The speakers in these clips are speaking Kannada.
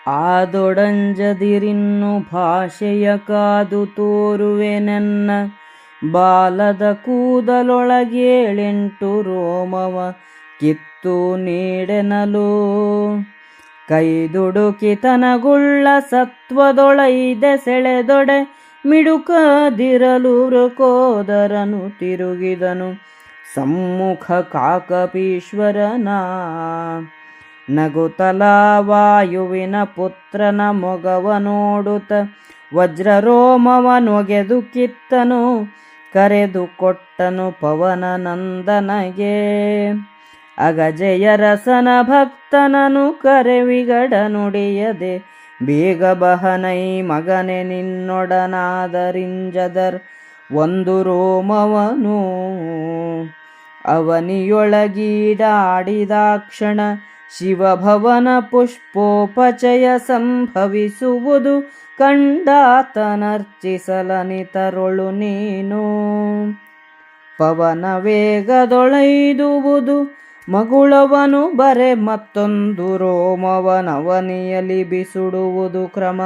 ಆದೊಡಂಜದಿರಿನ್ನು ಭಾಷೆಯ ಕಾದು ತೋರುವೆನೆನ್ನ ಬಾಲದ ಕೂದಲೊಳಗೇಳೆಂಟು ರೋಮವ ಕಿತ್ತು ನೀಡೆನಲು ಕೈದುಡುಕಿತನಗುಳ್ಳ ಸತ್ವದೊಳೈದೆ ಸೆಳೆದೊಡೆ ಮಿಡುಕದಿರಲು ವೃಕೋದರನು ತಿರುಗಿದನು ಸಮ್ಮುಖ ಕಾಕಪೀಶ್ವರನ ನಗುತಲ ವಾಯುವಿನ ಪುತ್ರನ ಮೊಗವ ನೋಡುತ್ತ ವಜ್ರರೋಮವನೊಗೆದು ಕಿತ್ತನು ಕರೆದು ಕೊಟ್ಟನು ಪವನ ನಂದನಗೆ ಅಗಜೆಯ ರಸನ ಭಕ್ತನನು ಕರೆವಿಗಡ ನುಡಿಯದೆ ಬೇಗ ಬಹನೈ ಮಗನೆ ನಿನ್ನೊಡನಾದರಿಂಜದರ್ ಒಂದು ರೋಮವನು ಅವನಿಯೊಳಗೀಡಾಡಿದಾಕ್ಷಣ ಶಿವಭವನ ಪುಷ್ಪೋಪಚಯ ಸಂಭವಿಸುವುದು ಕಂಡಾತನರ್ಚಿಸಲನಿತರೊಳು ನೀನು ಪವನ ವೇಗದೊಳೈದುವುದು ಮಗುಳವನು ಬರೆ ಮತ್ತೊಂದು ರೋಮವನವನಿಯಲಿ ಬಿಸುಡುವುದು ಕ್ರಮ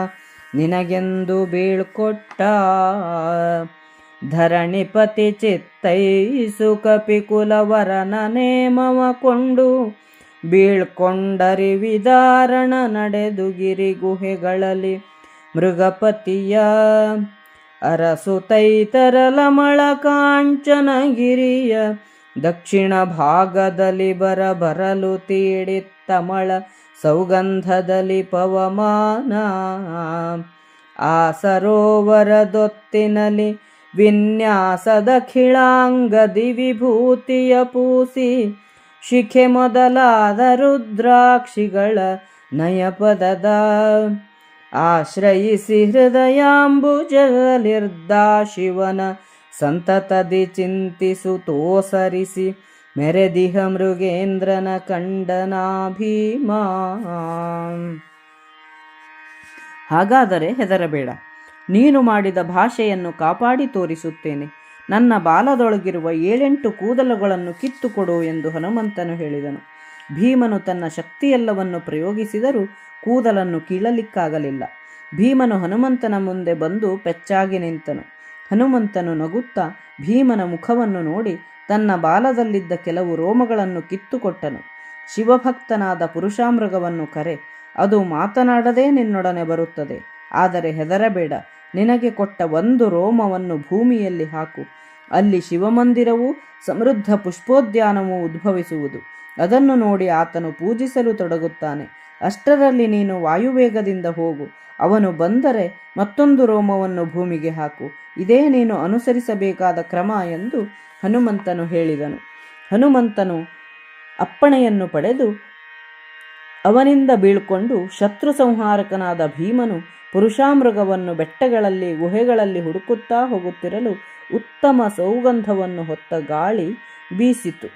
ನಿನಗೆಂದು ಬೀಳ್ಕೊಟ್ಟ ಧರಣಿಪತಿ ಚಿತ್ತೈಸು ಕಪಿಕುಲವರನ ನೇಮವ ಕೊಂಡು ಬೀಳ್ಕೊಂಡರಿವಿದಾರಣ ನಡೆದು ಗಿರಿಗುಹೆಗಳಲ್ಲಿ ಮೃಗಪತಿಯ ಅರಸುತೈತರಲಮಳ ಕಾಂಚನಗಿರಿಯ ದಕ್ಷಿಣ ಭಾಗದಲ್ಲಿ ಬರಲು ತೀಡಿತ್ತಮಳ ಸೌಗಂಧದಲ್ಲಿ ಪವಮಾನ ಆ ಸರೋವರದೊತ್ತಿನಲ್ಲಿ ವಿನ್ಯಾಸದ ಖಿಳಾಂಗದಿ ವಿಭೂತಿಯ ಪೂಸಿ ಶಿಖೆ ಮೊದಲಾದ ರುದ್ರಾಕ್ಷಿಗಳ ನಯಪದದ ಆಶ್ರಯಿಸಿ ಹೃದಯಾಂಬುಜದಲ್ಲಿರ್ದಾ ಶಿವನ ಸಂತತದಿ ಚಿಂತಿಸು ತೋಸರಿಸಿ ಮೆರೆದಿಹ ಮೃಗೇಂದ್ರನ ಕಂಡನಾ ಭೀಮಾ. ಹಾಗಾದರೆ ಹೆದರಬೇಡ, ನೀನು ಮಾಡಿದ ಭಾಷೆಯನ್ನು ಕಾಪಾಡಿ ತೋರಿಸುತ್ತೇನೆ. ನನ್ನ ಬಾಲದೊಳಗಿರುವ 7 ಕೂದಲುಗಳನ್ನು ಕಿತ್ತುಕೊಡು ಎಂದು ಹನುಮಂತನು ಹೇಳಿದನು. ಭೀಮನು ತನ್ನ ಶಕ್ತಿಯೆಲ್ಲವನ್ನು ಪ್ರಯೋಗಿಸಿದರೂ ಕೂದಲನ್ನು ಕೀಳಲಿಕ್ಕಾಗಲಿಲ್ಲ. ಭೀಮನು ಹನುಮಂತನ ಮುಂದೆ ಬಂದು ಪೆಚ್ಚಾಗಿ ನಿಂತನು. ಹನುಮಂತನು ನಗುತ್ತಾ ಭೀಮನ ಮುಖವನ್ನು ನೋಡಿ ತನ್ನ ಬಾಲದಲ್ಲಿದ್ದ ಕೆಲವು ರೋಮಗಳನ್ನು ಕಿತ್ತುಕೊಟ್ಟನು. ಶಿವಭಕ್ತನಾದ ಪುರುಷಾಮೃಗವನ್ನು ಕರೆ, ಅದು ಮಾತನಾಡದೇ ನಿನ್ನೊಡನೆ ಬರುತ್ತದೆ. ಆದರೆ ಹೆದರಬೇಡ, ನಿನಗೆ ಕೊಟ್ಟ 1 ರೋಮವನ್ನು ಭೂಮಿಯಲ್ಲಿ ಹಾಕು. ಅಲ್ಲಿ ಶಿವಮಂದಿರವೂ ಸಮೃದ್ಧ ಪುಷ್ಪೋದ್ಯಾನವೂ ಉದ್ಭವಿಸುವುದು. ಅದನ್ನು ನೋಡಿ ಆತನು ಪೂಜಿಸಲು ತೊಡಗುತ್ತಾನೆ. ಅಷ್ಟರಲ್ಲಿ ನೀನು ವಾಯುವೇಗದಿಂದ ಹೋಗು. ಅವನು ಬಂದರೆ ಮತ್ತೊಂದು ರೋಮವನ್ನು ಭೂಮಿಗೆ ಹಾಕು. ಇದೇ ನೀನು ಅನುಸರಿಸಬೇಕಾದ ಕ್ರಮ ಎಂದು ಹನುಮಂತನು ಹೇಳಿದನು. ಹನುಮಂತನು ಅಪ್ಪಣೆಯನ್ನು ಪಡೆದು ಅವನಿಂದ ಬೀಳ್ಕೊಂಡು ಶತ್ರು ಸಂಹಾರಕನಾದ ಭೀಮನು ಪುರುಷಾಮೃಗವನ್ನು ಬೆಟ್ಟಗಳಲ್ಲಿ ಗುಹೆಗಳಲ್ಲಿ ಹುಡುಕುತ್ತಾ ಹೋಗುತ್ತಿರಲು ಉತ್ತಮ ಸೌಗಂಧವನ್ನು ಹೊತ್ತ ಗಾಳಿ ಬೀಸಿತು.